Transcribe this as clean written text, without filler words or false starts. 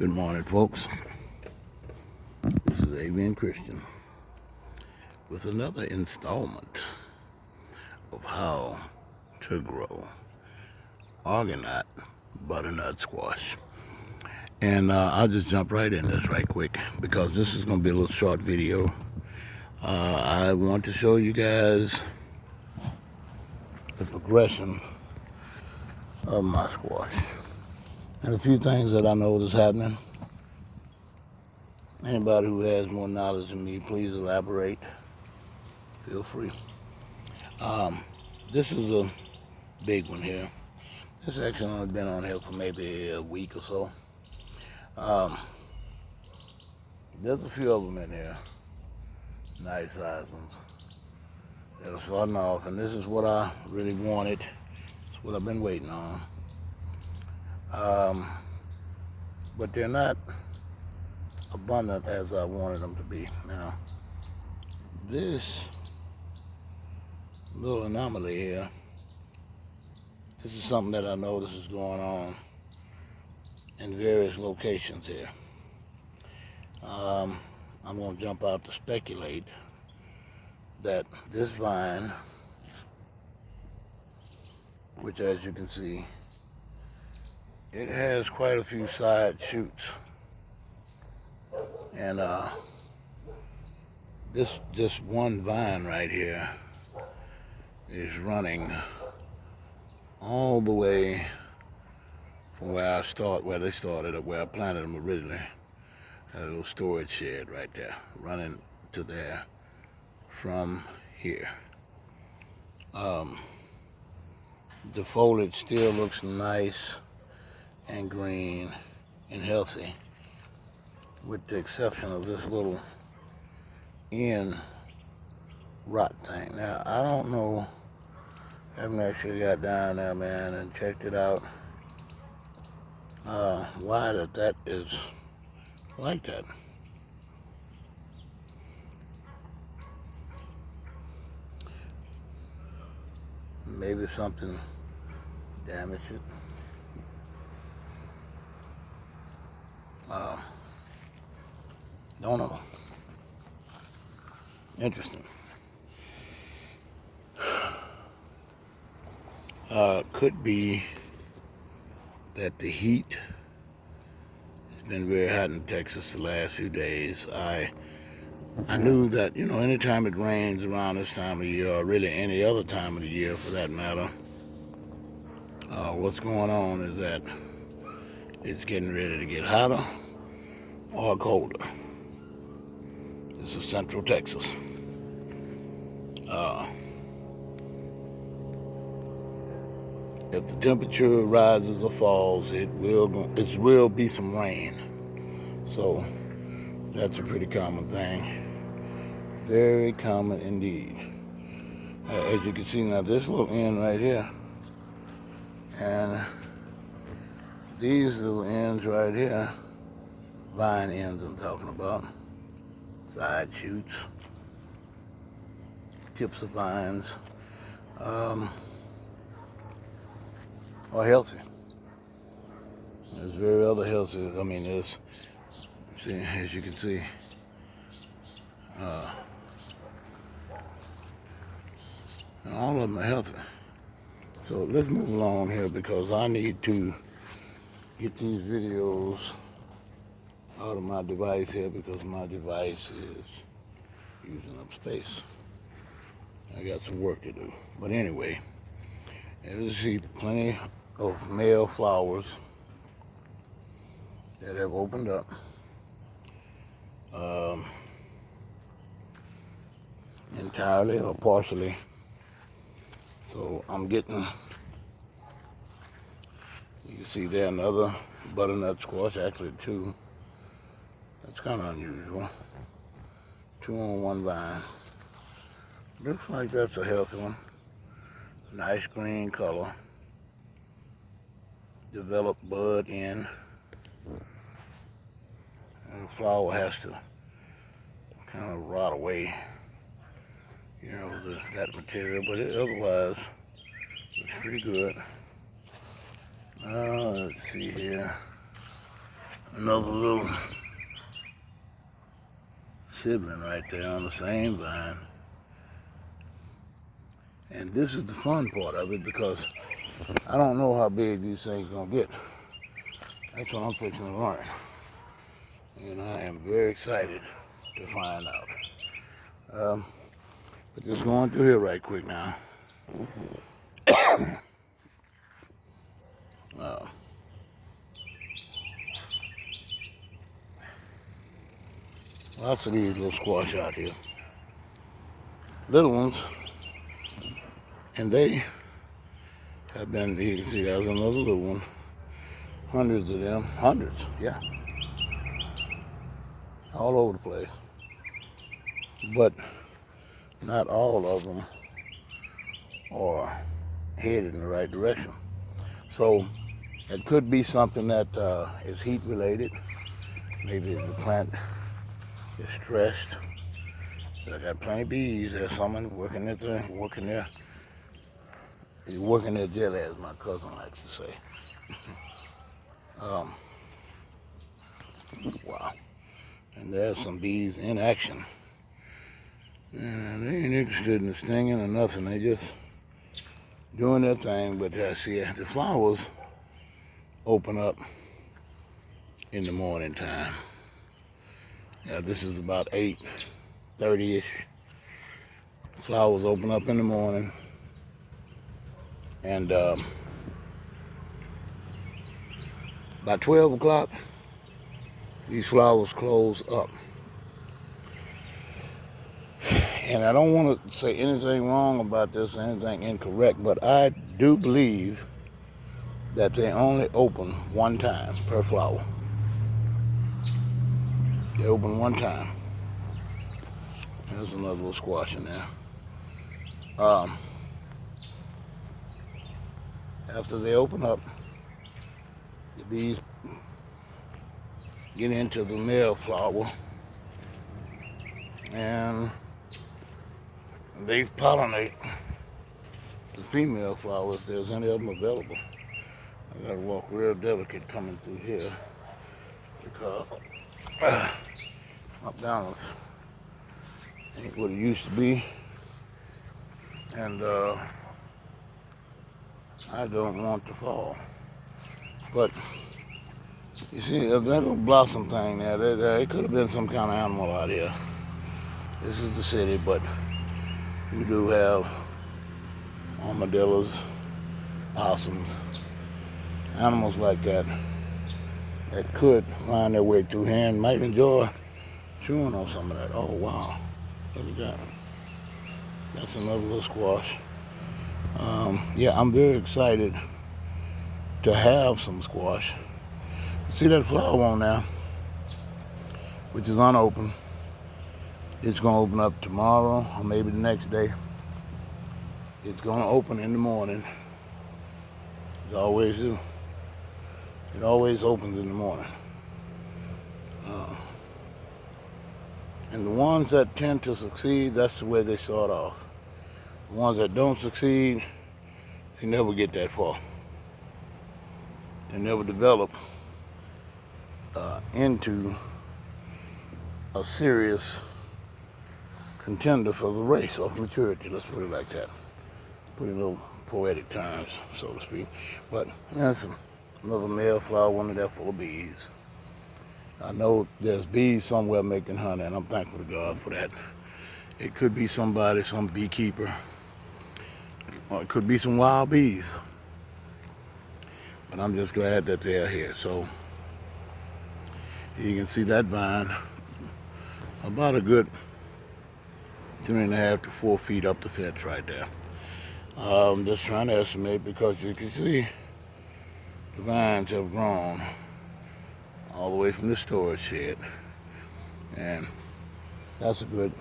Good morning, folks. This is Avian Christian with another installment of how to grow Argonaut Butternut Squash. And I'll just jump right in this right quick because this is going to be a little short video. I want to show you guys the progression of my squash and a few things that I know is happening. Anybody who has more knowledge than me, please elaborate. Feel free. This is a big one here. This actually only been on here for maybe a week or so. There's a few of them in here, nice sized ones, that are starting off, and this is what I really wanted. It's what I've been waiting on. But they're not abundant as I wanted them to be. Now, this little anomaly here, this is something that I notice is going on in various locations here. I'm going to jump out to speculate that this vine, which as you can see, it has quite a few side shoots. And this one vine right here is running all the way from where they started, or where I planted them originally. A little storage shed right there, running to there from here. The foliage still looks nice and green and healthy, with the exception of this little end rot thing. Now, I don't know, I haven't actually got down there, man, and checked it out, why that is like that. Maybe something damaged it. Don't know. Interesting. Could be that the heat has been very hot in Texas the last few days. I knew that, anytime it rains around this time of year, or really any other time of the year for that matter, what's going on is that it's getting ready to get hotter or colder. This is Central Texas. If the temperature rises or falls, it will be some rain. So that's a pretty common thing. Very common indeed. As you can see now, this little end right here, and these little ends right here, vine ends I'm talking about, side shoots, tips of vines, are healthy. There's very other healthy. I mean, as you can see, all of them are healthy. So let's move along here because I need to get these videos out of my device here because my device is using up space. I got some work to do. But anyway, as you see, plenty of male flowers that have opened up. Entirely or partially. So I'm getting, you can see there another butternut squash, actually two. That's kind of unusual. 2 on one vine. Looks like that's a healthy one. Nice green color. Developed bud in. And the flower has to kind of rot away, that material, but otherwise looks pretty good. Let's see here. Another little sibling right there on the same vine. And this is the fun part of it, because I don't know how big these things are gonna get. That's what I'm fixing to learn. And I am very excited to find out. But just going through here right quick now. Lots of these little squash out here. Little ones. And they have been, you can see there's another little one. Hundreds of them. Hundreds, yeah. All over the place. But not all of them are headed in the right direction. So it could be something that is heat related. Maybe the plant is stressed. So I got plenty of bees. There's someone working their thing, working their jelly, as my cousin likes to say. Wow. And there's some bees in action. And they ain't interested in the stinging or nothing. They just doing their thing. But I see the flowers open up in the morning time. Yeah, this is about 8:30-ish. Flowers open up in the morning. And by 12 o'clock, these flowers close up. And I don't want to say anything wrong about this, anything incorrect, but I do believe that they only open one time per flower. They open one time. There's another little squash in there. After they open up, the bees get into the male flower and they pollinate the female flower if there's any of them available. I gotta walk real delicate coming through here because up down ain't what it used to be, and I don't want to fall. But you see, that little blossom thing there, it could have been some kind of animal out here. This is the city, but we do have armadillos, possums, animals like that could find their way through here and might enjoy chewing on some of that. Oh, wow. Look at that. That's another little squash. Yeah, I'm very excited to have some squash. See that flower on there, which is unopened. It's going to open up tomorrow or maybe the next day. It's going to open in the morning. It always do. It always opens in the morning. And the ones that tend to succeed, that's the way they start off. The ones that don't succeed, they never get that far. They never develop into a serious contender for the race of maturity. Let's put it like that. Put in little poetic terms, so to speak. But that's another male flower, one of that full of bees. I know there's bees somewhere making honey, and I'm thankful to God for that. It could be somebody, some beekeeper, or it could be some wild bees. But I'm just glad that they're here. So you can see that vine about a good 3.5 to 4 feet up the fence right there. I'm just trying to estimate because you can see the vines have grown all the way from the storage shed. And that's a good